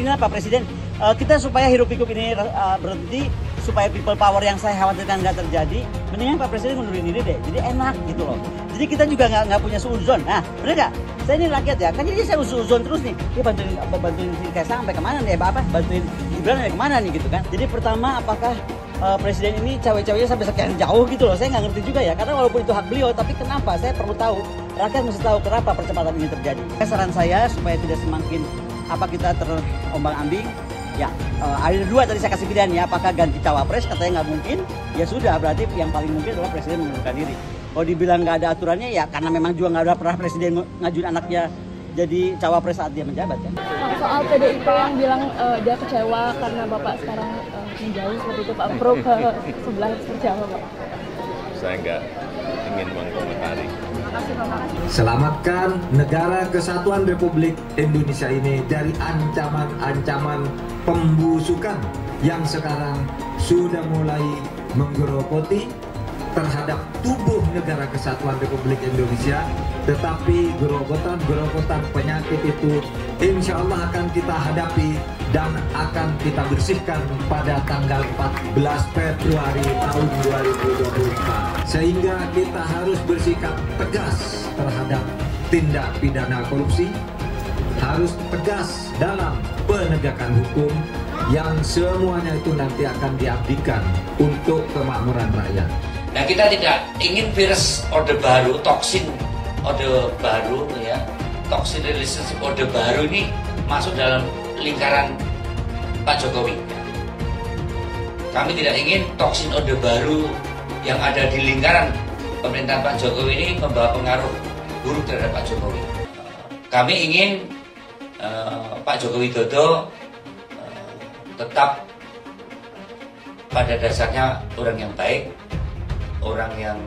mendingan Pak Presiden, kita supaya hiruk pikuk ini berhenti, supaya people power yang saya khawatirkan nggak terjadi, mendingan Pak Presiden mundurin diri deh. Jadi enak gitu loh. Jadi kita juga nggak punya suuzon. Nah, bener nggak? Saya ini rakyat ya, kan jadi saya suuzon terus nih. Dia bantuin si Kaisang sampai kemana nih? Bantuin Gibran sampai kemana nih gitu kan? Jadi pertama, apakah Presiden ini cawe-cawenya sampai sekian jauh gitu loh? Saya nggak ngerti juga ya. Karena walaupun itu hak beliau, tapi kenapa? Saya perlu tahu. Rakyat mesti tahu kenapa percepatan ini terjadi. Saran saya supaya tidak semakin kita terombang-ambing. Ya, ada dua tadi saya kasih pilihan ya, apakah ganti cawapres, katanya nggak mungkin, ya sudah, berarti yang paling mungkin adalah Presiden mengundurkan diri. Kalau dibilang nggak ada aturannya, ya karena memang juga nggak ada pernah Presiden ngajuin anaknya jadi cawapres saat dia menjabat ya. Soal PDIP yang bilang dia kecewa karena Bapak sekarang menjauh seperti itu, Pak Pro ke sebelah seperti apa, Pak? Saya nggak ingin mengomentari. Selamatkan negara kesatuan Republik Indonesia ini dari ancaman-ancaman pembusukan yang sekarang sudah mulai menggerogoti terhadap tubuh negara kesatuan Republik Indonesia. Tetapi gerogotan penyakit itu insya Allah akan kita hadapi dan akan kita bersihkan pada tanggal 14 Februari tahun 2024. Sehingga kita harus bersikap tegas terhadap tindak pidana korupsi, harus tegas dalam penegakan hukum yang semuanya itu nanti akan diabdikan untuk kemakmuran rakyat. Nah, kita tidak ingin virus orde baru, toksin orde baru ya, toxic relationship orde baru ini masuk dalam lingkaran Pak Jokowi. Kami tidak ingin toksin orde baru yang ada di lingkaran pemerintahan Pak Jokowi ini membawa pengaruh buruk terhadap Pak Jokowi. Kami ingin Pak Joko Widodo tetap pada dasarnya orang yang baik, orang yang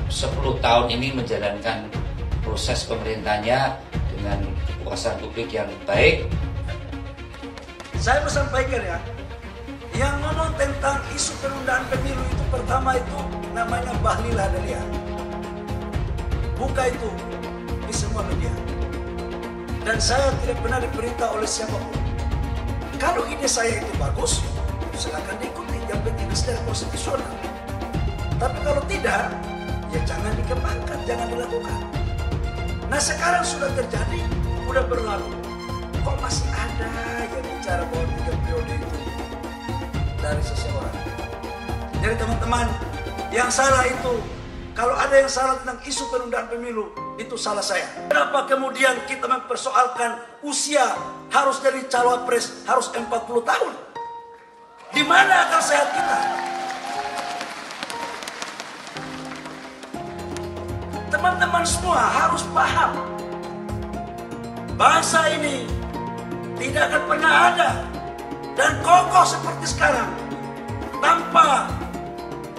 10 tahun ini menjalankan proses pemerintahnya dengan kekuasaan publik yang baik. Saya mau sampaikan ya, yang ngomong tentang isu penundaan pemilu itu pertama itu namanya Bahlil Lahadalia. Buka itu di semua media. Dan saya tidak pernah diperintah oleh siapapun. Kalau ide saya itu bagus, silakan diikuti. Yang penting secara konstitusional. Tapi kalau tidak, ya jangan dikembangkan, jangan dilakukan. Nah sekarang sudah terjadi, sudah berlalu. Kok masih ada yang bicara bahwa 3 periode itu dari seseorang? Jadi teman-teman, yang salah itu, kalau ada yang salah tentang isu penundaan pemilu, itu salah saya. Kenapa kemudian kita mempersoalkan usia harus jadi cawapres harus 40 tahun? Di mana akal sehat kita? Teman-teman semua harus paham, bangsa ini tidak akan pernah ada dan kokoh seperti sekarang tanpa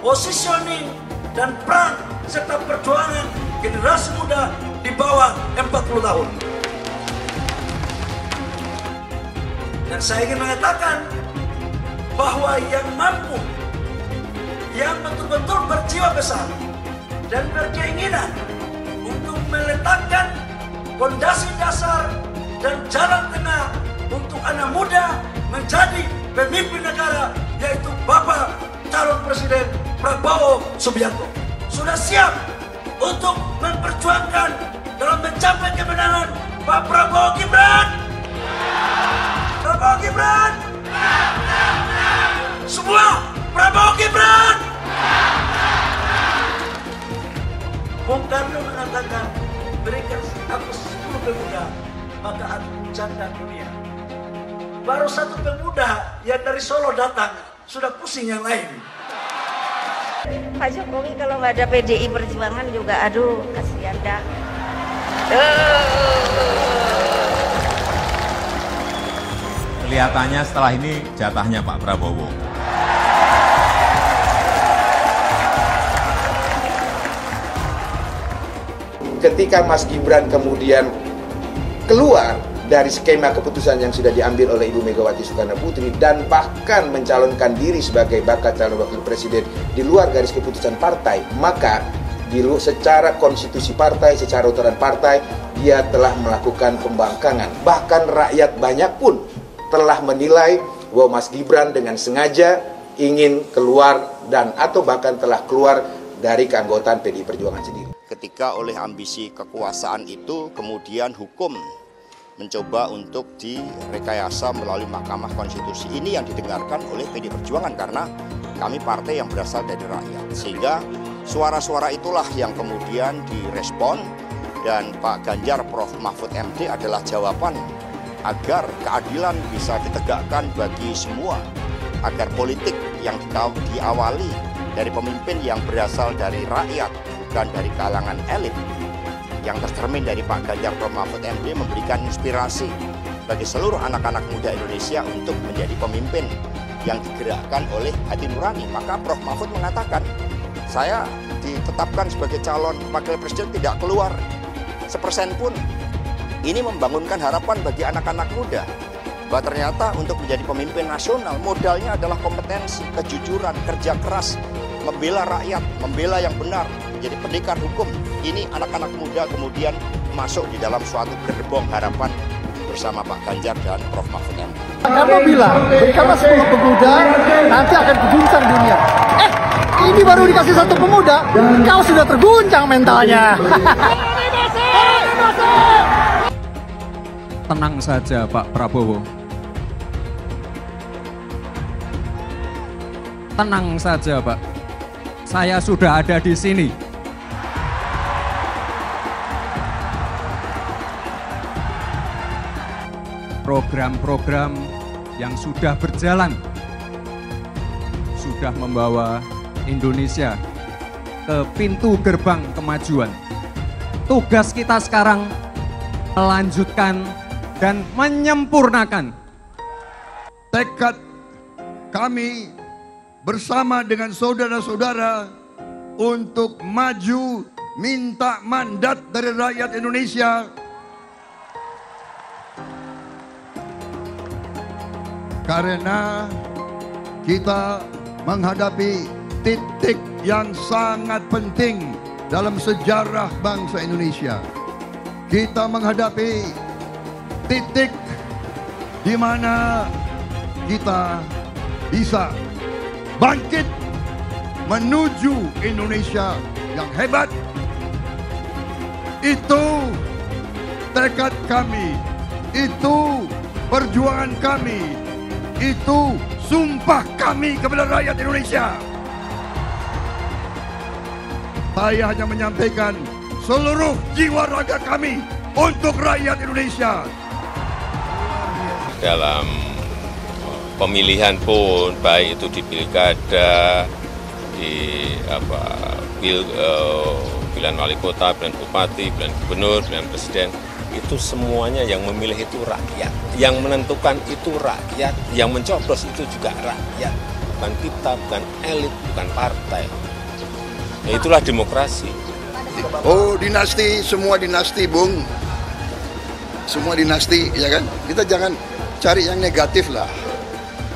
positioning dan peran serta perjuangan generasi muda di bawah 40 tahun. Dan saya ingin mengatakan bahwa yang mampu, yang betul-betul berjiwa besar dan berkeinginan untuk meletakkan fondasi dasar dan jalan tengah untuk anak muda menjadi pemimpin negara, yaitu Bapak calon Presiden Prabowo Subianto. Sudah siap untuk memperjuangkan dalam mencapai kemenangan Pak Prabowo Gibran? Prabowo Gibran? Semua Prabowo Gibran? Bung Karno mengatakan, berikan aku 10 pemuda, maka aku janda dunia. Baru 1 pemuda yang dari Solo datang, sudah pusing yang lain. Pak Jokowi kalau nggak ada PDI Perjuangan juga, aduh kasihan dah. Kelihatannya setelah ini jatahnya Pak Prabowo. Ketika Mas Gibran kemudian keluar dari skema keputusan yang sudah diambil oleh Ibu Megawati Soekarno Putri dan bahkan mencalonkan diri sebagai bakal calon wakil presiden di luar garis keputusan partai, maka secara konstitusi partai, secara aturan partai, dia telah melakukan pembangkangan. Bahkan rakyat banyak pun telah menilai bahwa Mas Gibran dengan sengaja ingin keluar dan atau bahkan telah keluar dari keanggotaan PDI Perjuangan sendiri. Ketika oleh ambisi kekuasaan itu kemudian hukum mencoba untuk direkayasa melalui Mahkamah Konstitusi, ini yang didengarkan oleh PDI Perjuangan karena kami partai yang berasal dari rakyat. Sehingga suara-suara itulah yang kemudian direspon dan Pak Ganjar Prof. Mahfud MD adalah jawaban agar keadilan bisa ditegakkan bagi semua, agar politik yang diawali dari pemimpin yang berasal dari rakyat bukan dari kalangan elit yang tercermin dari Pak Ganjar Prof. Mahfud MD memberikan inspirasi bagi seluruh anak-anak muda Indonesia untuk menjadi pemimpin yang digerakkan oleh hati nurani. Maka Prof. Mahfud mengatakan, saya ditetapkan sebagai calon wakil presiden tidak keluar sepersen pun. Ini membangunkan harapan bagi anak-anak muda bahwa ternyata untuk menjadi pemimpin nasional modalnya adalah kompetensi, kejujuran, kerja keras, membela rakyat, membela yang benar, menjadi pendekar hukum. Ini anak-anak muda kemudian masuk di dalam suatu gerbong harapan bersama Pak Ganjar dan Prof. Mahfud MD. Kamu bilang, bersama 10 pemuda nanti akan guncang dunia. Ini baru dikasih 1 pemuda, kau sudah terguncang mentalnya. Tenang saja Pak Prabowo. Tenang saja Pak. Saya sudah ada di sini. Program-program yang sudah berjalan sudah membawa Indonesia ke pintu gerbang kemajuan. Tugas kita sekarang melanjutkan dan menyempurnakan. Tekad kami bersama dengan saudara-saudara untuk maju minta mandat dari rakyat Indonesia karena kita menghadapi titik yang sangat penting dalam sejarah bangsa Indonesia. Kita menghadapi titik di mana kita bisa bangkit menuju Indonesia yang hebat. Itu tekad kami, itu perjuangan kami, itu sumpah kami kepada rakyat Indonesia. Saya hanya menyampaikan seluruh jiwa raga kami untuk rakyat Indonesia. Dalam pemilihan pun, baik itu di pilkada, di pilihan wali kota, pilihan bupati, pilihan gubernur, pilihan presiden, itu semuanya yang memilih itu rakyat. Yang menentukan itu rakyat, yang mencoblos itu juga rakyat. Bukan kita, bukan elit, bukan partai. Ya, itulah demokrasi. Oh, dinasti, semua dinasti, Bung. Semua dinasti, ya kan? Kita jangan cari yang negatif lah.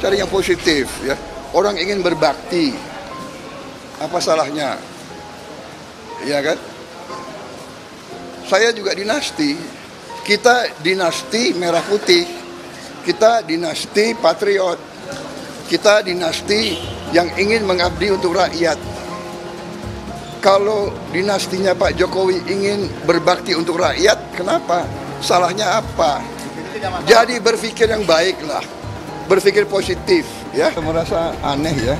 Cari yang positif, ya. Orang ingin berbakti. Apa salahnya? Ya kan? Saya juga dinasti. Kita dinasti merah putih. Kita dinasti patriot. Kita dinasti yang ingin mengabdi untuk rakyat. Kalau dinastinya Pak Jokowi ingin berbakti untuk rakyat, kenapa? Salahnya apa? Jadi berpikir yang baik lah, berpikir positif, ya. Saya merasa aneh ya,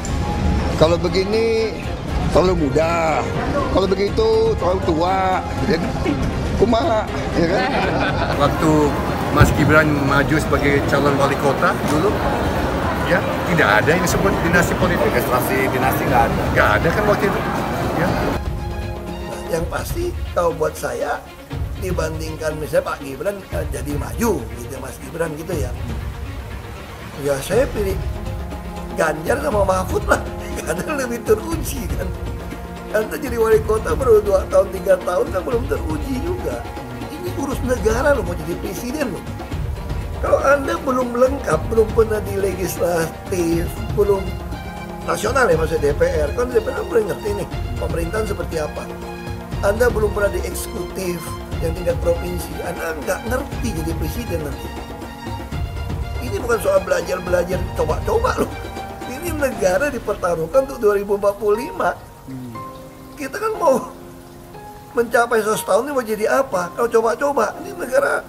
kalau begini terlalu muda, kalau begitu terlalu tua, ya. Kumaha, ya kan? Waktu Mas Gibran maju sebagai calon wali kota dulu, ya tidak ada yang disebut dinasti politik. Registrasi dinasti nggak ada kan waktu itu. Ya. Yang pasti kalau buat saya dibandingkan misalnya Pak Gibran jadi maju gitu Mas Gibran gitu ya. Ya saya pilih Ganjar sama Mahfud lah karena lebih teruji kan. Anda jadi wali kota baru 2 tahun 3 tahun kan belum teruji juga. Ini urus negara loh, mau jadi presiden loh. Kalau Anda belum lengkap, belum pernah di legislatif, belum nasional ya maksudnya DPR, kan DPR belum ngerti nih pemerintahan seperti apa. Anda belum pernah di eksekutif yang tingkat provinsi, Anda nggak ngerti jadi presiden nanti. Ini Ini bukan soal belajar coba-coba loh. Ini negara dipertaruhkan untuk 2045. Kita kan mau mencapai 100 tahun ini mau jadi apa? Kalau coba-coba, ini negara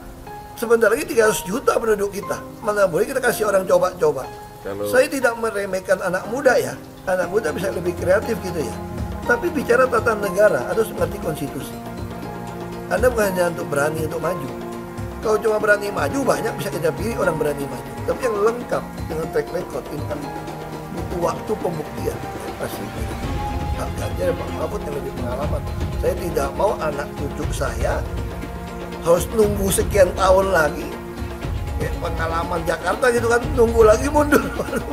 sebentar lagi 300 juta penduduk kita. Mana boleh kita kasih orang coba-coba. Saya tidak meremehkan anak muda ya. Anak muda bisa lebih kreatif gitu ya. Tapi bicara tata negara harus mengerti konstitusi. Anda bukan hanya untuk berani untuk maju. Kalau cuma berani maju, banyak bisa kita pilih orang berani maju. Tapi yang lengkap dengan track record ini kan butuh waktu pembuktian. Pasti Pak Ganjar, Pak Mahfud yang lebih pengalaman. Saya tidak mau anak cucu saya harus nunggu sekian tahun lagi. Kayak pengalaman Jakarta gitu kan, nunggu lagi mundur.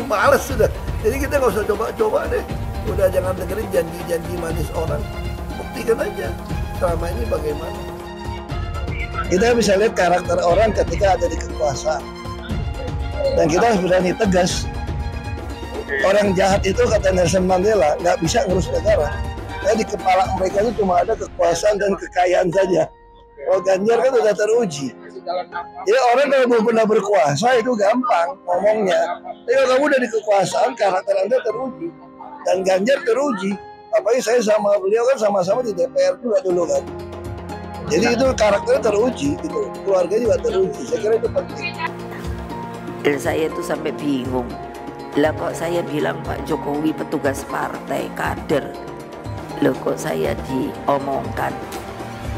Males sudah. Jadi kita nggak usah coba-coba deh. Udah jangan dengerin janji-janji manis orang. Buktikan aja selama ini bagaimana. Kita bisa lihat karakter orang ketika ada di kekuasaan. Dan kita harus berani tegas. Orang jahat itu kata Nelson Mandela nggak bisa ngurus negara. Karena di kepala mereka itu cuma ada kekuasaan dan kekayaan saja. Kalau Ganjar kan udah teruji. Jadi orang kalau belum pernah berkuasa itu gampang ngomongnya. Tapi kalau kamu udah di kekuasaan, karakter Anda teruji. Dan Ganjar teruji. Apalagi saya sama beliau kan sama-sama di DPR juga dulu kan. Jadi itu karakternya teruji gitu. Keluarga juga teruji. Saya kira itu penting. Dan saya tuh sampai bingung. Lah kok saya bilang Pak Jokowi petugas partai kader. Loh kok saya diomongkan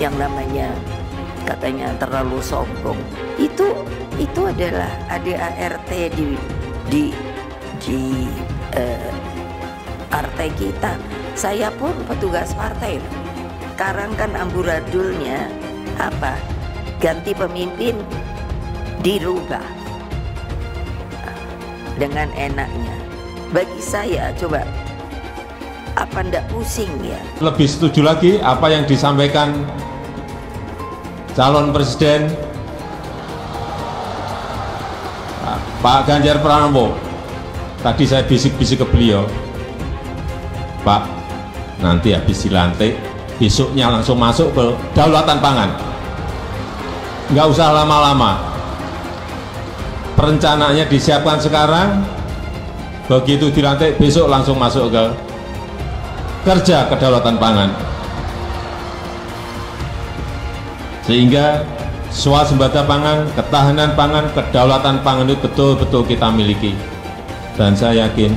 yang namanya katanya terlalu sombong. Itu adalah ADART di partai kita. Saya pun petugas partai. Sekarang kan amburadulnya apa? Ganti pemimpin dirubah dengan enaknya. Bagi saya coba apa ndak pusing ya? Lebih setuju lagi apa yang disampaikan calon presiden Pak Ganjar Pranowo. Tadi saya bisik-bisik ke beliau, Pak, nanti habis dilantik, besoknya langsung masuk ke kedaulatan pangan. Nggak usah lama-lama. Perencanaannya disiapkan sekarang, begitu dilantik besok langsung masuk ke kerja kedaulatan pangan. Sehingga swasembada pangan, ketahanan pangan, kedaulatan pangan itu betul-betul kita miliki. Dan saya yakin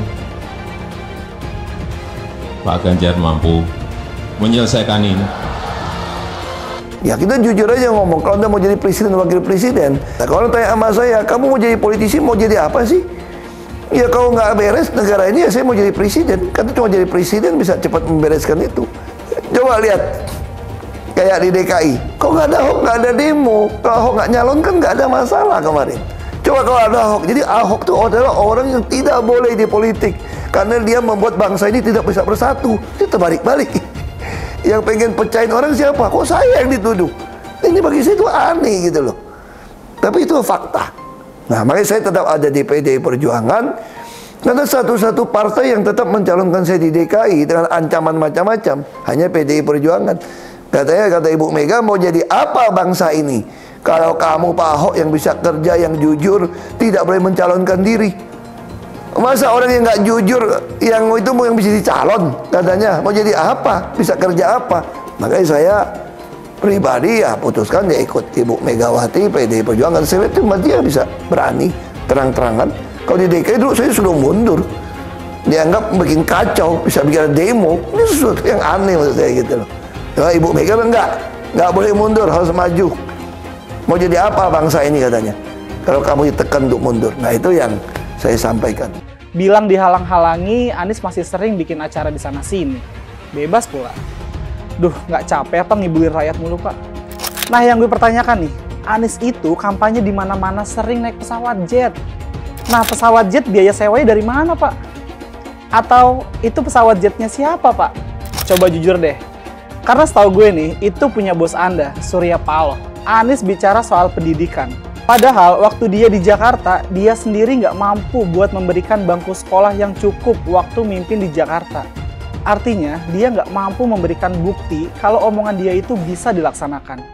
Pak Ganjar mampu menyelesaikan ini. Ya kita jujur aja ngomong, kalau Anda mau jadi presiden, wakil presiden. Nah, kalau tanya sama saya, kamu mau jadi politisi, mau jadi apa sih? Ya kalau nggak beres negara ini, ya saya mau jadi presiden. Karena cuma jadi presiden bisa cepat membereskan itu. Coba lihat, kayak di DKI, kok nggak ada Ahok, nggak ada demo. Kalau Ahok nggak nyalon kan nggak ada masalah kemarin. Coba kalau ada Ahok, jadi Ahok itu adalah orang yang tidak boleh di politik. Karena dia membuat bangsa ini tidak bisa bersatu. Itu terbalik-balik. Yang pengen pecahin orang siapa? Kok saya yang dituduh? Ini bagi saya itu aneh gitu loh. Tapi itu fakta. Nah makanya saya tetap ada di PDI Perjuangan. Karena satu-satu partai yang tetap mencalonkan saya di DKI dengan ancaman macam-macam hanya PDI Perjuangan. Katanya, kata Ibu Mega, mau jadi apa bangsa ini? Kalau kamu Pak Ahok yang bisa kerja, yang jujur, tidak boleh mencalonkan diri. Masa orang yang nggak jujur, yang itu mau yang bisa dicalon, katanya mau jadi apa, bisa kerja apa? Makanya saya pribadi ya putuskan ya ikut Ibu Megawati, PDI Perjuangan. Saya itu dia bisa berani terang-terangan. Kalau di DKI dulu saya sudah mundur, dianggap bikin kacau, bisa bikin demo. Ini sesuatu yang aneh menurut saya gitu loh. Ya, Ibu Mega nggak boleh mundur, harus maju. Mau jadi apa bangsa ini katanya? Kalau kamu ditekan untuk mundur, nah itu yang saya sampaikan. Bilang dihalang-halangi, Anies masih sering bikin acara di sana-sini. Bebas pula. Duh, nggak capek apa ngibulin rakyat mulu, Pak? Nah, yang gue pertanyakan nih, Anies itu kampanye di mana-mana sering naik pesawat jet. Nah, pesawat jet biaya sewanya dari mana, Pak? Atau itu pesawat jetnya siapa, Pak? Coba jujur deh. Karena setahu gue nih, itu punya bos Anda, Surya Paloh. Anies bicara soal pendidikan. Padahal waktu dia di Jakarta, dia sendiri nggak mampu buat memberikan bangku sekolah yang cukup waktu mimpin di Jakarta. Artinya, dia nggak mampu memberikan bukti kalau omongan dia itu bisa dilaksanakan.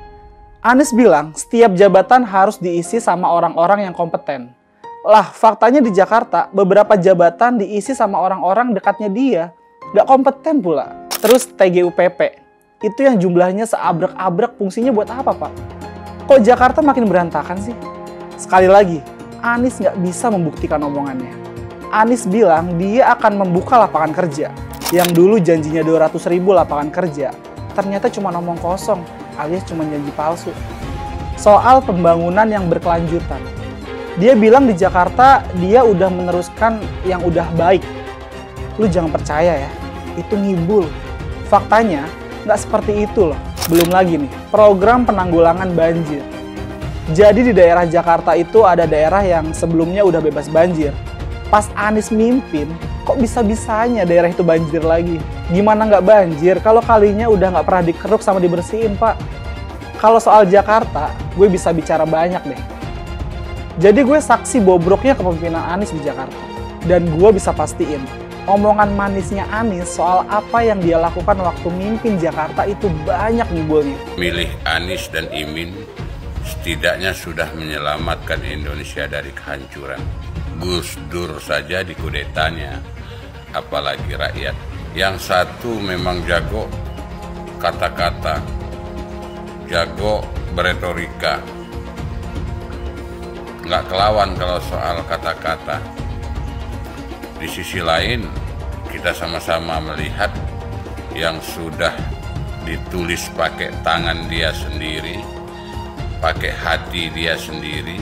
Anies bilang, setiap jabatan harus diisi sama orang-orang yang kompeten. Lah, faktanya di Jakarta, beberapa jabatan diisi sama orang-orang dekatnya dia. Nggak kompeten pula. Terus TGUPP, itu yang jumlahnya seabrek-abrek, fungsinya buat apa, Pak? Kok Jakarta makin berantakan sih? Sekali lagi, Anies nggak bisa membuktikan omongannya. Anies bilang dia akan membuka lapangan kerja. Yang dulu janjinya 200.000 lapangan kerja, ternyata cuma omong kosong, alias cuma janji palsu. Soal pembangunan yang berkelanjutan. Dia bilang di Jakarta dia udah meneruskan yang udah baik. Lu jangan percaya ya, itu ngibul. Faktanya nggak seperti itu loh. Belum lagi nih, program penanggulangan banjir. Jadi di daerah Jakarta itu ada daerah yang sebelumnya udah bebas banjir. Pas Anies mimpin, kok bisa-bisanya daerah itu banjir lagi? Gimana nggak banjir kalau kalinya udah nggak pernah dikeruk sama dibersihin, Pak? Kalau soal Jakarta, gue bisa bicara banyak deh. Jadi gue saksi bobroknya kepemimpinan Anies di Jakarta. Dan gue bisa pastiin, omongan manisnya Anies soal apa yang dia lakukan waktu mimpin Jakarta itu banyak ngibulnya. Milih Anies dan Imin setidaknya sudah menyelamatkan Indonesia dari kehancuran. Gus Dur saja dikudetanya, apalagi rakyat. Yang satu memang jago kata-kata, jago beretorika. Nggak kelawan kalau soal kata-kata. Di sisi lain, kita sama-sama melihat yang sudah ditulis pakai tangan dia sendiri, pakai hati dia sendiri,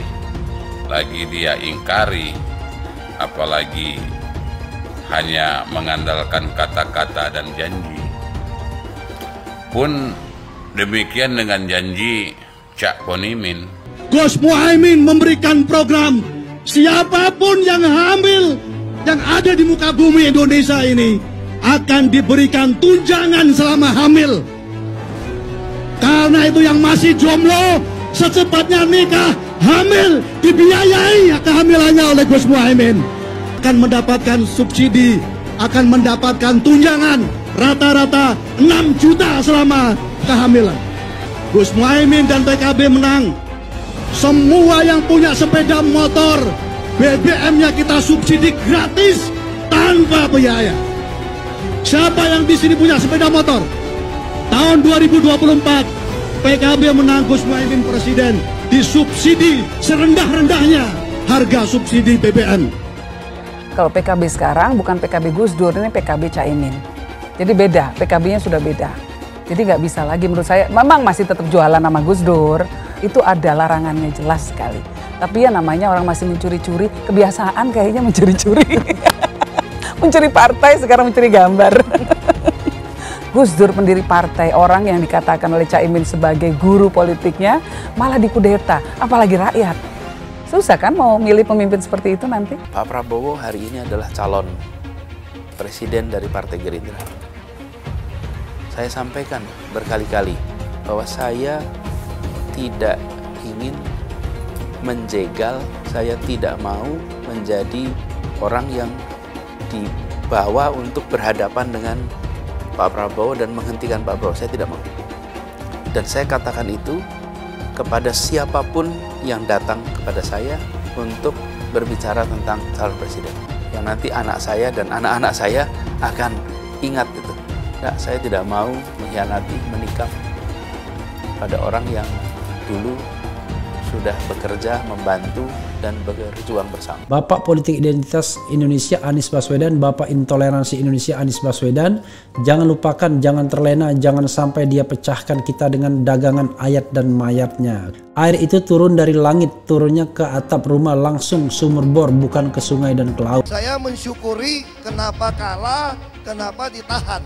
lagi dia ingkari, apalagi hanya mengandalkan kata-kata dan janji. Pun demikian dengan janji Cak Ponimin. Gus Muhaimin memberikan program siapapun yang hamil yang ada di muka bumi Indonesia ini akan diberikan tunjangan selama hamil. Karena itu yang masih jomblo secepatnya nikah, hamil, dibiayai kehamilannya oleh Gus Muhaimin. Akan mendapatkan subsidi, akan mendapatkan tunjangan rata-rata 6 juta selama kehamilan. Gus Muhaimin dan PKB menang. Semua yang punya sepeda motor, BBM-nya kita subsidi gratis tanpa biaya. Siapa yang di sini punya sepeda motor? Tahun 2024, PKB menang, Gus Muhaimin presiden, disubsidi serendah-rendahnya harga subsidi BBM. Kalau PKB sekarang bukan PKB Gus Dur, ini PKB Caimin. Jadi beda, PKB-nya sudah beda. Jadi nggak bisa lagi menurut saya, memang masih tetap jualan nama Gus Dur, itu ada larangannya jelas sekali. Tapi ya namanya orang masih mencuri-curi, kebiasaan kayaknya mencuri-curi. Mencuri partai, sekarang mencuri gambar. Gus Dur pendiri partai, orang yang dikatakan oleh Caimin sebagai guru politiknya, malah dikudeta, apalagi rakyat. Susah kan mau milih pemimpin seperti itu nanti? Pak Prabowo hari ini adalah calon presiden dari Partai Gerindra. Saya sampaikan berkali-kali bahwa saya tidak ingin menjegal, saya tidak mau menjadi orang yang dibawa untuk berhadapan dengan Pak Prabowo dan menghentikan Pak Prabowo. Saya tidak mau. Dan saya katakan itu kepada siapapun yang datang kepada saya untuk berbicara tentang calon presiden. Yang nanti anak saya dan anak-anak saya akan ingat itu. Nah, saya tidak mau mengkhianati, menikam pada orang yang dulu sudah bekerja, membantu, dan berjuang bersama. Bapak Politik Identitas Indonesia Anies Baswedan, Bapak Intoleransi Indonesia Anies Baswedan, jangan lupakan, jangan terlena, jangan sampai dia pecahkan kita dengan dagangan ayat dan mayatnya. Air itu turun dari langit, turunnya ke atap rumah langsung sumur bor, bukan ke sungai dan ke laut. Saya mensyukuri kenapa kalah, kenapa ditahan.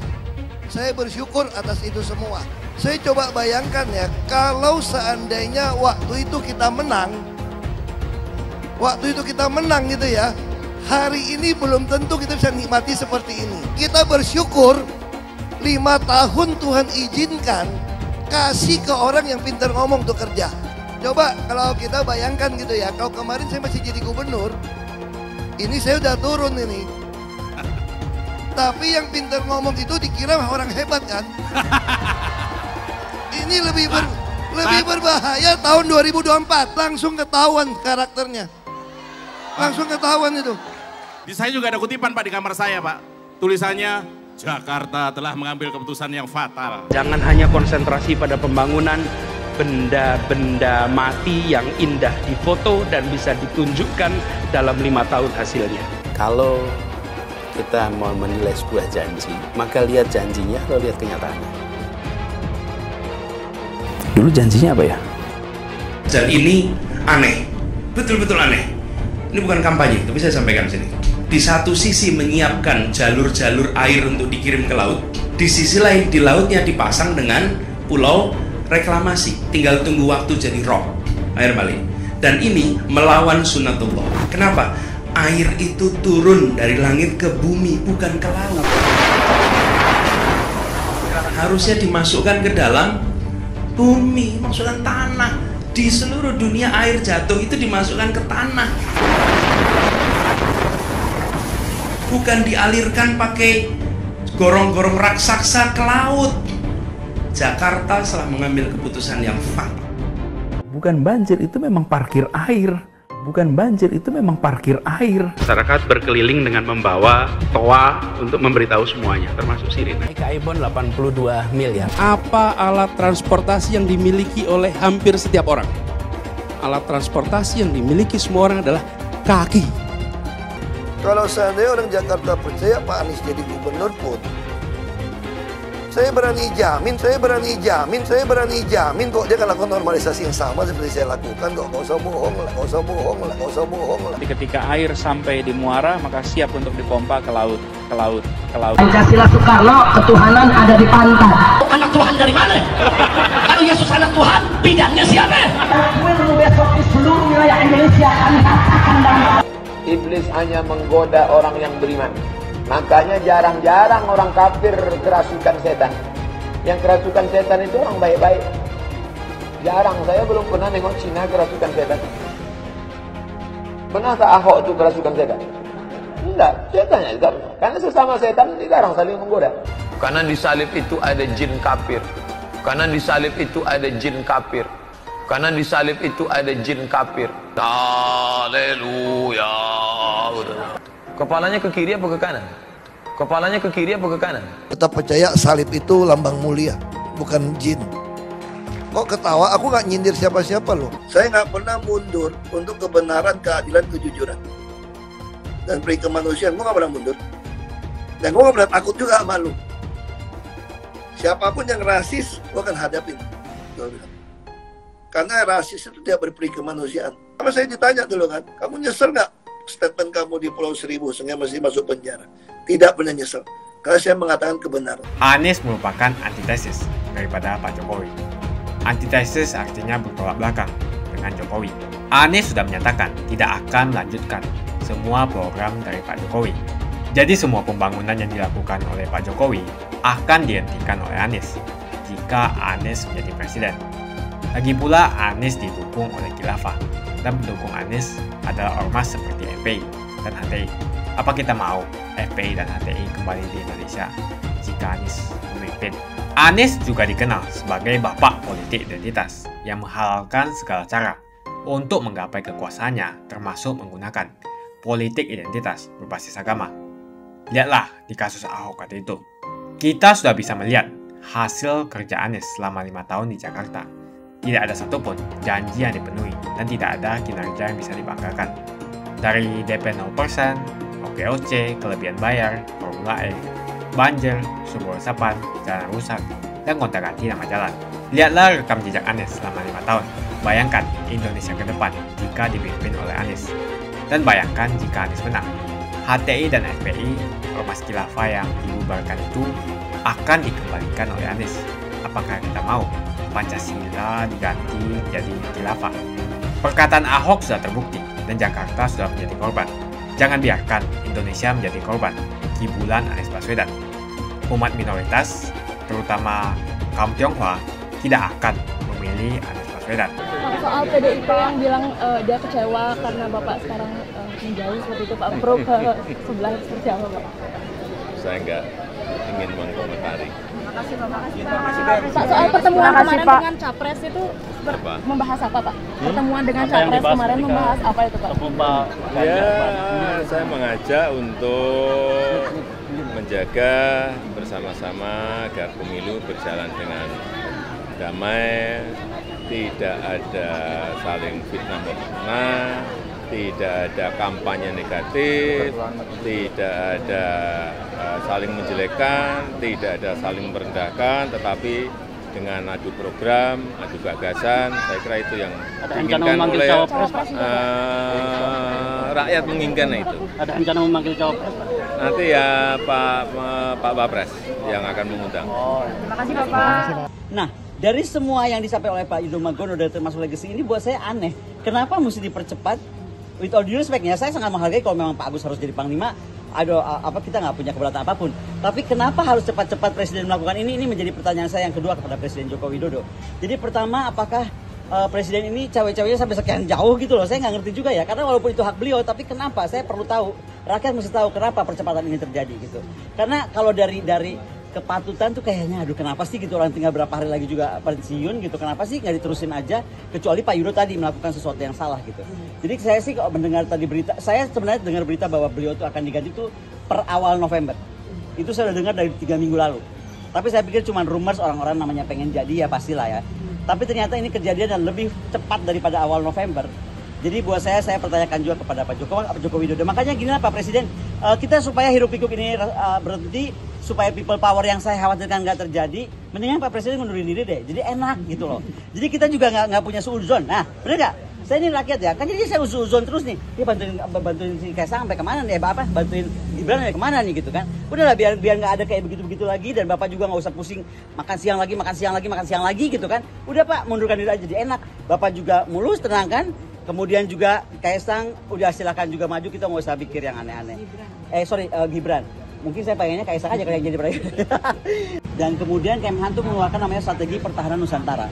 Saya bersyukur atas itu semua. Saya coba bayangkan ya, kalau seandainya waktu itu kita menang gitu ya, hari ini belum tentu kita bisa nikmati seperti ini. Kita bersyukur 5 tahun Tuhan izinkan kasih ke orang yang pintar ngomong untuk kerja. Coba kalau kita bayangkan gitu ya, kalau kemarin saya masih jadi gubernur, ini saya udah turun ini. Tapi yang pintar ngomong itu dikira orang hebat kan? Ini lebih berbahaya tahun 2024, langsung ketahuan karakternya. Langsung ketahuan itu. Di saya juga ada kutipan Pak di kamar saya Pak. Tulisannya, Jakarta telah mengambil keputusan yang fatal. Jangan hanya konsentrasi pada pembangunan benda-benda mati yang indah difoto dan bisa ditunjukkan dalam 5 tahun hasilnya. Kalau kita mau menilai sebuah janji, maka lihat janjinya atau lihat kenyataannya. Dulu janjinya apa ya? Dan ini aneh, betul-betul aneh. Ini bukan kampanye, tapi saya sampaikan sini. Di satu sisi menyiapkan jalur-jalur air untuk dikirim ke laut, di sisi lain di lautnya dipasang dengan pulau reklamasi, tinggal tunggu waktu jadi rob, air balik. Dan ini melawan sunatullah. Kenapa? Air itu turun dari langit ke bumi, bukan ke laut. Harusnya dimasukkan ke dalam bumi, masukkan tanah. Di seluruh dunia air jatuh itu dimasukkan ke tanah. Bukan dialirkan pakai gorong-gorong raksasa ke laut. Jakarta telah mengambil keputusan yang fatal. Bukan banjir, itu memang parkir air. Bukan banjir, itu memang parkir air. Masyarakat berkeliling dengan membawa toa untuk memberitahu semuanya, termasuk sirine. Ibon 82 miliar. Apa alat transportasi yang dimiliki oleh hampir setiap orang? Alat transportasi yang dimiliki semua orang adalah kaki. Kalau seandainya orang Jakarta percaya Pak Anies jadi gubernur pun, saya berani jamin kok dia akan lakukan normalisasi yang sama seperti saya lakukan kok. Nggak usah bohong lah. Ketika air sampai di muara, maka siap untuk dipompa ke laut. Pancasila Soekarno, ketuhanan ada di pantai. Anak Tuhan dari mana? Kalau Yesus anak Tuhan, bidangnya siapa? Besok di seluruh wilayah Indonesia kami katakan dan Iblis hanya menggoda orang yang beriman. Makanya jarang-jarang orang kafir kerasukan setan. Yang kerasukan setan itu orang baik-baik. Jarang, saya belum pernah nengok Cina kerasukan setan. Pernah tak Ahok itu kerasukan setan? Enggak, setannya juga. Karena sesama setan jarang saling menggoda. Karena di salib itu ada jin kafir. Karena di salib itu ada jin kafir. Karena di salib itu ada jin kafir. Haleluya. Kepalanya ke kiri apa ke kanan? Kepalanya ke kiri apa ke kanan? Tetap percaya salib itu lambang mulia, bukan jin. Kok ketawa? Aku nggak nyindir siapa-siapa loh. Saya nggak pernah mundur untuk kebenaran, keadilan, kejujuran. Dan peri kemanusiaan, gue nggak pernah mundur. Dan gue nggak pernah takut juga sama lu. Siapapun yang rasis, gue akan hadapin. Karena rasis itu tidak berperi kemanusiaan. Sama saya ditanya dulu kan, kamu nyesel nggak statement kamu di Pulau Seribu sehingga masih masuk penjara? Tidak pernah nyesel, karena saya mengatakan kebenaran. Anies merupakan antitesis daripada Pak Jokowi. Antitesis artinya bertolak belakang dengan Jokowi. Anies sudah menyatakan tidak akan melanjutkan semua program dari Pak Jokowi. Jadi semua pembangunan yang dilakukan oleh Pak Jokowi akan dihentikan oleh Anies jika Anies menjadi presiden. Lagi pula Anies didukung oleh khilafah dan pendukung Anies adalah ormas seperti FPI dan HTI. Apa kita mau FPI dan HTI kembali di Indonesia jika Anies memimpin? Anies juga dikenal sebagai bapak politik identitas yang menghalalkan segala cara untuk menggapai kekuasaannya, termasuk menggunakan politik identitas berbasis agama. Lihatlah di kasus Ahok waktu itu. Kita sudah bisa melihat hasil kerja Anies selama 5 tahun di Jakarta. Tidak ada satupun janji yang dipenuhi dan tidak ada kinerja yang bisa dibanggakan. Dari DP 0%, OKOC, kelebihan bayar, Formula E, banjir, sumber resapan, jalan rusak, dan gonta-ganti nama jalan. Lihatlah rekam jejak Anies selama 5 tahun. Bayangkan Indonesia ke depan jika dipimpin oleh Anies. Dan bayangkan jika Anies menang. HTI dan FPI, ormas khilafah yang dibubarkan itu akan dikembalikan oleh Anies. Apakah kita mau Pancasila diganti jadi khilafah? Perkataan Ahok sudah terbukti dan Jakarta sudah menjadi korban. Jangan biarkan Indonesia menjadi korban kibulan Anies Baswedan. Umat minoritas, terutama kaum Tionghoa, tidak akan memilih Anies Baswedan. Soal PDIP yang bilang dia kecewa karena Bapak sekarang menjauh seperti itu, Pak Pro ke sebelah seperti apa, Pak? Saya nggak ingin mengkomentari. Terima kasih, Pak. Pak, soal pertemuan kemarin dengan Capres itu membahas apa Pak? Pertemuan dengan Capres kemarin membahas apa itu Pak? Ya, saya mengajak untuk menjaga bersama-sama agar pemilu berjalan dengan damai, tidak ada saling fitnah-fitnah, tidak ada kampanye negatif, tidak ada saling menjelekkan, tidak ada saling merendahkan, tetapi dengan adu program, adu gagasan, saya kira itu yang diinginkan oleh rakyat menginginkan itu. Ada rencana memanggil cawapres? Nanti ya Pak Wapres yang akan mengundang. Terima kasih Bapak. Nah, dari semua yang dicapai oleh Pak Yudho Margono dan termasuk legasi ini buat saya aneh. Kenapa mesti dipercepat? With all due respect ya, saya sangat menghargai kalau memang Pak Agus harus jadi Panglima. Kita nggak punya keberatan apapun. Tapi kenapa harus cepat-cepat Presiden melakukan ini? Ini menjadi pertanyaan saya yang kedua kepada Presiden Joko Widodo. Jadi pertama, apakah Presiden ini cawe-cawenya sampai sekian jauh gitu loh? Saya nggak ngerti juga ya. Karena walaupun itu hak beliau, tapi kenapa? Saya perlu tahu. Rakyat mesti tahu kenapa percepatan ini terjadi gitu. Karena kalau dari kepatutan tuh kayaknya, aduh kenapa sih gitu, orang tinggal berapa hari lagi juga pensiun gitu, kenapa sih nggak diterusin aja, kecuali Pak Yudo tadi melakukan sesuatu yang salah gitu. Jadi saya sih kalau mendengar tadi berita, saya sebenarnya dengar berita bahwa beliau tuh akan diganti tuh per awal November. Itu saya udah dengar dari 3 minggu lalu. Tapi saya pikir cuma rumors, orang-orang namanya pengen jadi ya pastilah ya. Tapi ternyata ini kejadian dan lebih cepat daripada awal November. Jadi buat saya pertanyakan juga kepada Pak Joko Widodo. Makanya gini lah Pak Presiden, kita supaya hiruk-pikuk ini berhenti, supaya people power yang saya khawatirkan nggak terjadi, mendingan Pak Presiden mundurin diri deh. Jadi enak gitu loh. Jadi kita juga nggak punya suudzon. Nah, bener nggak? Saya ini rakyat ya, kan jadi saya suudzon terus nih. Dia bantuin si Kaisang sampai kemana nih? Bapak bantuin Gibran sampai kemana nih gitu kan? Udahlah biar nggak ada kayak begitu lagi, dan Bapak juga nggak usah pusing makan siang lagi gitu kan? Udah Pak, mundurkan diri aja, jadi enak. Bapak juga mulus, tenang kan? Kemudian juga Kaisang udah silakan juga maju, kita nggak usah pikir yang aneh-aneh. Gibran. Mungkin saya pengennya Kaisang aja kalau yang jadi presiden. Dan kemudian Kemhan tuh mengeluarkan namanya strategi pertahanan Nusantara.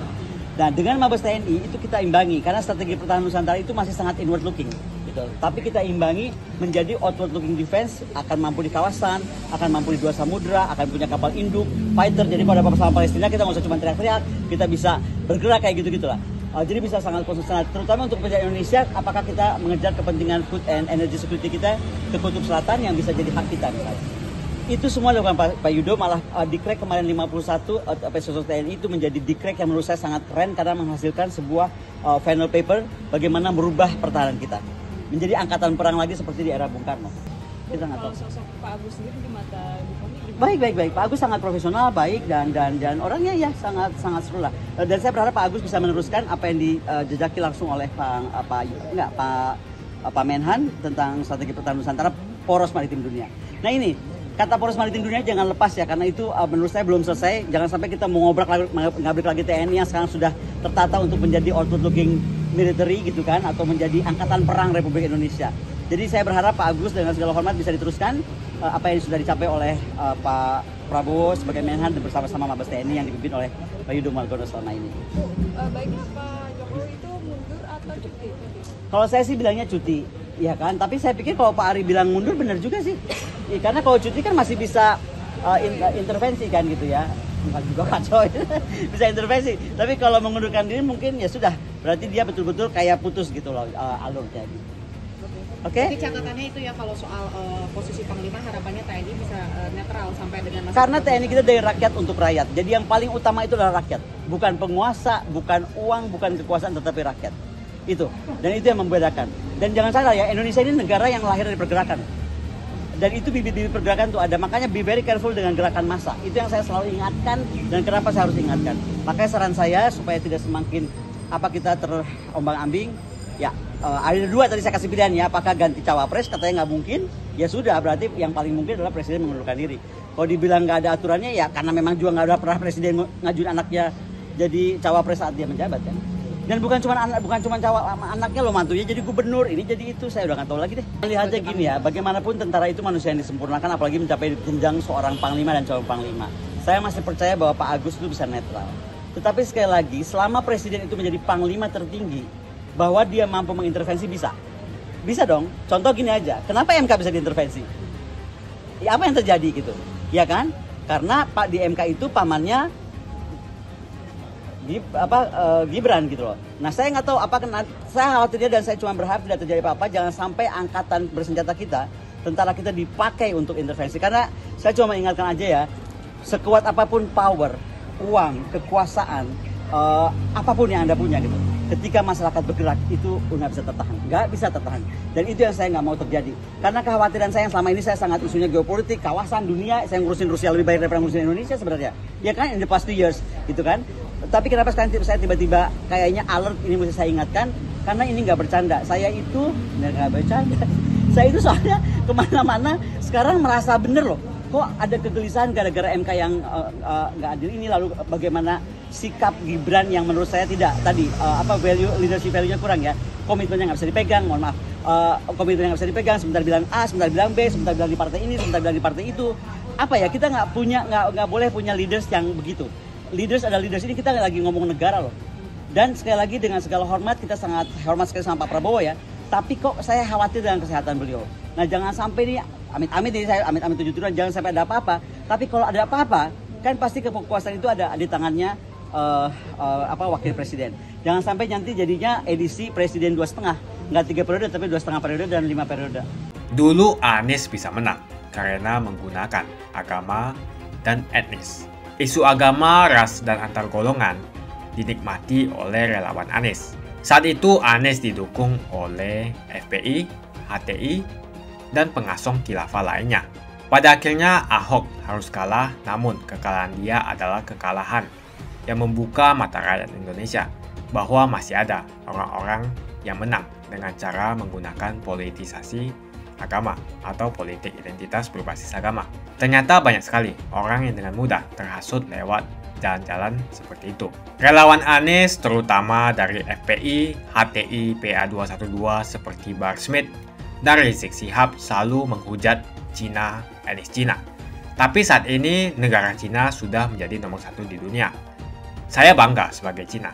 Nah, dengan Mabes TNI itu kita imbangi, karena strategi pertahanan Nusantara itu masih sangat inward looking. Gitu. Tapi kita imbangi menjadi outward looking defense, akan mampu di kawasan, akan mampu di 2 samudra, akan punya kapal induk, fighter. Jadi pada persoalan Palestina kita nggak usah cuma teriak-teriak, kita bisa bergerak kayak gitu-gitulah. Jadi bisa sangat konsisten, terutama untuk kepentingan Indonesia. Apakah kita mengejar kepentingan food and energy security kita ke Kutub Selatan yang bisa jadi hak kita misalnya. Itu semua dilakukan Pak Yudo, malah dikrek kemarin 51 episode TNI itu menjadi dikrek yang menurut saya sangat keren karena menghasilkan sebuah final paper bagaimana merubah pertahanan kita menjadi angkatan perang lagi seperti di era Bung Karno. Kita nggak tahu. Sosok Pak Agus sendiri di mata Baik. Pak Agus sangat profesional, baik dan orangnya ya sangat seru lah. Dan saya berharap Pak Agus bisa meneruskan apa yang dijejaki langsung oleh Pak Menhan tentang strategi pertahanan Nusantara, poros maritim dunia. Nah ini kata poros maritim dunia jangan lepas ya, karena itu menurut saya belum selesai. Jangan sampai kita mau ngabrik lagi TNI yang sekarang sudah tertata untuk menjadi outward looking military gitu kan, atau menjadi angkatan perang Republik Indonesia. Jadi saya berharap Pak Agus dengan segala hormat bisa diteruskan apa yang sudah dicapai oleh Pak Prabowo sebagai Menhan dan bersama-sama Mabes TNI yang dipimpin oleh Pak Yudho Margono selama ini. Baiknya Pak Jokowi itu mundur atau cuti? Kalau saya sih bilangnya cuti, ya kan. Tapi saya pikir kalau Pak Ari bilang mundur benar juga sih. Ya, karena kalau cuti kan masih bisa intervensi kan gitu ya. Bukan juga kacau, bisa intervensi. Tapi kalau mengundurkan diri mungkin ya sudah. Berarti dia betul-betul kayak putus gitu loh alurnya. Oke. Jadi catatannya itu ya, kalau soal posisi Panglima harapannya TNI bisa netral sampai dengan masa. Karena TNI kita dari rakyat untuk rakyat. Jadi yang paling utama itu adalah rakyat. Bukan penguasa, bukan uang, bukan kekuasaan, tetapi rakyat. Itu. Dan itu yang membedakan. Dan jangan salah ya, Indonesia ini negara yang lahir dari pergerakan. Dan itu bibit-bibit pergerakan tuh ada. Makanya be very careful dengan gerakan massa. Itu yang saya selalu ingatkan dan kenapa saya harus ingatkan. Makanya saran saya supaya tidak semakin kita terombang-ambing. Ya, ada 2 tadi saya kasih pilihan ya, apakah ganti cawapres, katanya nggak mungkin, ya sudah, berarti yang paling mungkin adalah presiden mengundurkan diri. Kalau dibilang nggak ada aturannya ya karena memang juga nggak ada pernah presiden ngajuin anaknya jadi cawapres saat dia menjabat kan. Dan bukan cuma anaknya loh, mantunya jadi gubernur, ini jadi itu, saya udah nggak tahu lagi deh. Lihat aja gini ya, bagaimanapun tentara itu manusia yang disempurnakan, apalagi mencapai jenjang seorang panglima dan calon panglima. Saya masih percaya bahwa Pak Agus itu bisa netral. Tetapi sekali lagi, selama presiden itu menjadi panglima tertinggi, bahwa dia mampu mengintervensi bisa dong. Contoh gini aja, kenapa MK bisa diintervensi? Ya, apa yang terjadi gitu, ya kan? Karena Pak di MK itu pamannya Gibran gitu loh. Nah saya nggak tahu saya khawatirnya dan saya cuma berharap tidak terjadi apa-apa, jangan sampai angkatan bersenjata kita, tentara kita dipakai untuk intervensi. Karena saya cuma mengingatkan aja ya, sekuat apapun power, uang, kekuasaan, apapun yang Anda punya gitu, ketika masyarakat bergerak itu nggak bisa tertahan. Dan itu yang saya nggak mau terjadi. Karena kekhawatiran saya yang selama ini saya sangat isunya geopolitik, kawasan, dunia, saya ngurusin Rusia lebih baik daripada ngurusin Indonesia sebenarnya. Ya kan, in the past 2 years gitu kan. Tapi kenapa sekarang saya tiba-tiba kayaknya alert, ini mesti saya ingatkan, karena ini nggak bercanda. Saya itu nggak bercanda. Saya itu soalnya kemana-mana sekarang merasa bener loh. Kok ada kegelisahan gara-gara MK yang nggak adil ini, lalu bagaimana sikap Gibran yang menurut saya tidak tadi leadership value-nya kurang ya, komitmennya nggak bisa dipegang, mohon maaf, komitmennya nggak bisa dipegang, sebentar bilang A, sebentar bilang B, sebentar bilang di partai ini, sebentar bilang di partai itu. Apa ya, kita nggak boleh punya leaders yang begitu. Leaders ada leaders, ini kita lagi ngomong negara loh. Dan sekali lagi dengan segala hormat, kita sangat hormat sekali sama Pak Prabowo ya. Tapi kok saya khawatir dengan kesehatan beliau. Nah jangan sampai nih, amit-amit ini saya amit-amit 7 turunan, jangan sampai ada apa-apa. Tapi kalau ada apa-apa, kan pasti kekuasaan itu ada di tangannya wakil presiden. Jangan sampai nanti jadinya edisi presiden 2,5, nggak 3 periode tapi 2,5 periode dan 5 periode. Dulu Anies bisa menang karena menggunakan agama dan etnis. Isu agama, ras, dan antar golongan dinikmati oleh relawan Anies. Saat itu Anies didukung oleh FPI, HTI, dan pengasong khilafah lainnya. Pada akhirnya Ahok harus kalah, namun kekalahan dia adalah kekalahan yang membuka mata rakyat Indonesia bahwa masih ada orang-orang yang menang dengan cara menggunakan politisasi agama atau politik identitas berbasis agama. Ternyata banyak sekali orang yang dengan mudah terhasut lewat jalan-jalan seperti itu. Relawan Anies terutama dari FPI, HTI, PA212 seperti Bahar Smith dan Rizik Syihab selalu menghujat Cina, etnis Cina. Tapi saat ini negara Cina sudah menjadi nomor 1 di dunia. Saya bangga sebagai Cina.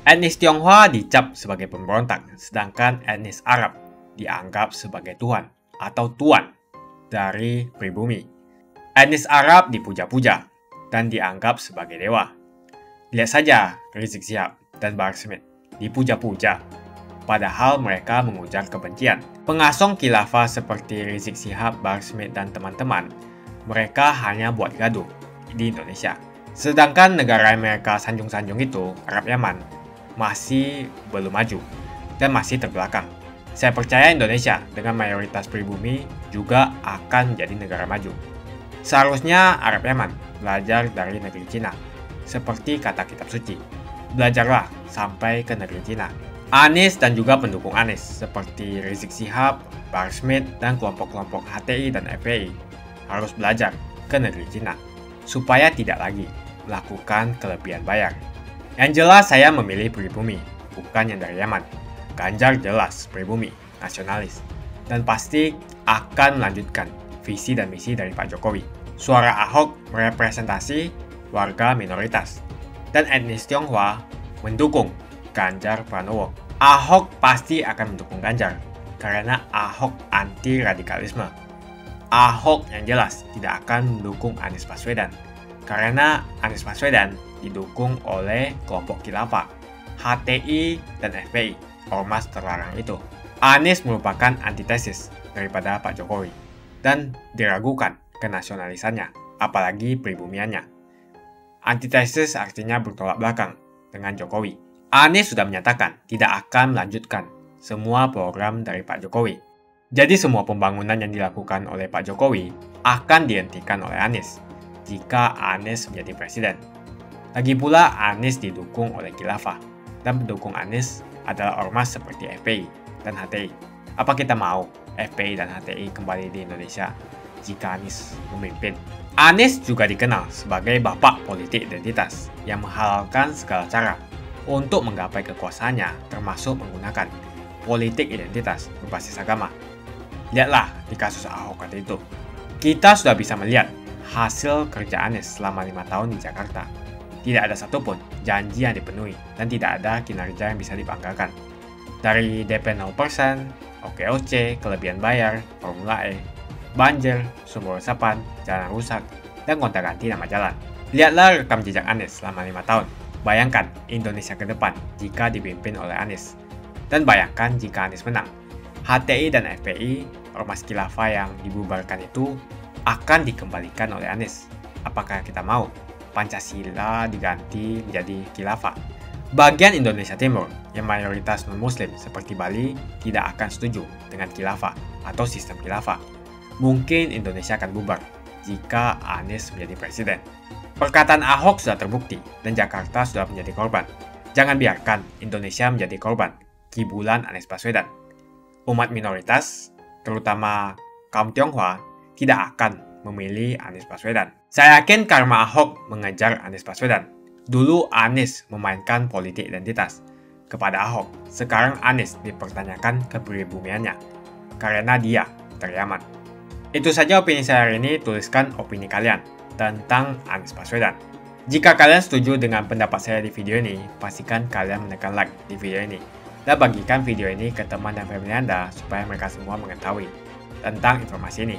Etnis Tionghoa dicap sebagai pemberontak, sedangkan etnis Arab dianggap sebagai Tuhan atau tuan dari pribumi. Etnis Arab dipuja-puja dan dianggap sebagai dewa. Lihat saja Rizik Syihab dan Bahar Smith dipuja-puja, padahal mereka mengujar kebencian. Pengasong khilafah seperti Rizik Syihab, Bahar Smith, dan teman-teman, mereka hanya buat gaduh di Indonesia. Sedangkan negara yang mereka sanjung-sanjung itu, Arab Yaman, masih belum maju dan masih terbelakang. Saya percaya Indonesia dengan mayoritas pribumi juga akan menjadi negara maju. Seharusnya Arab Yaman belajar dari negeri Cina. Seperti kata kitab suci, belajarlah sampai ke negeri Cina. Anies dan juga pendukung Anies seperti Rizik Syihab, Bahar Smith, dan kelompok-kelompok HTI dan FPI harus belajar ke negeri Cina supaya tidak lagi melakukan kelebihan bayar. Yang jelas saya memilih pribumi, bukan yang dari Yaman. Ganjar jelas pribumi, nasionalis, dan pasti akan melanjutkan visi dan misi dari Pak Jokowi. Suara Ahok merepresentasi warga minoritas, dan etnis Tionghoa mendukung Ganjar Pranowo. Ahok pasti akan mendukung Ganjar, karena Ahok anti radikalisme. Ahok yang jelas tidak akan mendukung Anies Baswedan, karena Anies Baswedan didukung oleh kelompok khilafah, HTI, dan FPI. Ormas terlarang itu. Anies merupakan antitesis daripada Pak Jokowi dan diragukan kenasionalisannya, apalagi pribumiannya. Antitesis artinya bertolak belakang dengan Jokowi. Anies sudah menyatakan tidak akan melanjutkan semua program dari Pak Jokowi. Jadi semua pembangunan yang dilakukan oleh Pak Jokowi akan dihentikan oleh Anies jika Anies menjadi presiden. Lagi pula Anies didukung oleh khilafah dan pendukung Anies adalah ormas seperti FPI dan HTI. Apa kita mau FPI dan HTI kembali di Indonesia jika Anies memimpin? Anies juga dikenal sebagai bapak politik identitas yang menghalalkan segala cara untuk menggapai kekuasaannya, termasuk menggunakan politik identitas berbasis agama. Lihatlah di kasus Ahok kali itu. Kita sudah bisa melihat hasil kerja Anies selama 5 tahun di Jakarta. Tidak ada satupun janji yang dipenuhi dan tidak ada kinerja yang bisa dibanggakan. Dari DP 0%, OKOC, kelebihan bayar, Formula E, banjir, sumber resapan, jalan rusak, dan gonta-ganti nama jalan. Lihatlah rekam jejak Anies selama 5 tahun. Bayangkan Indonesia ke depan jika dipimpin oleh Anies. Dan bayangkan jika Anies menang. HTI dan FPI, Ormas Khilafah yang dibubarkan itu akan dikembalikan oleh Anies. Apakah kita mau Pancasila diganti menjadi Khilafah? Bagian Indonesia Timur yang mayoritas non-muslim seperti Bali tidak akan setuju dengan Khilafah atau sistem Khilafah. Mungkin Indonesia akan bubar jika Anies menjadi presiden. Perkataan Ahok sudah terbukti dan Jakarta sudah menjadi korban. Jangan biarkan Indonesia menjadi korban kibulan Anies Baswedan. Umat minoritas, terutama kaum Tionghoa, tidak akan memilih Anies Baswedan. Saya yakin karma Ahok mengejar Anies Baswedan. Dulu Anies memainkan politik identitas kepada Ahok. Sekarang Anies dipertanyakan kepribumiannya karena dia teriaman. Itu saja opini saya hari ini. Tuliskan opini kalian tentang Anies Baswedan. Jika kalian setuju dengan pendapat saya di video ini, pastikan kalian menekan like di video ini dan bagikan video ini ke teman dan family Anda supaya mereka semua mengetahui tentang informasi ini.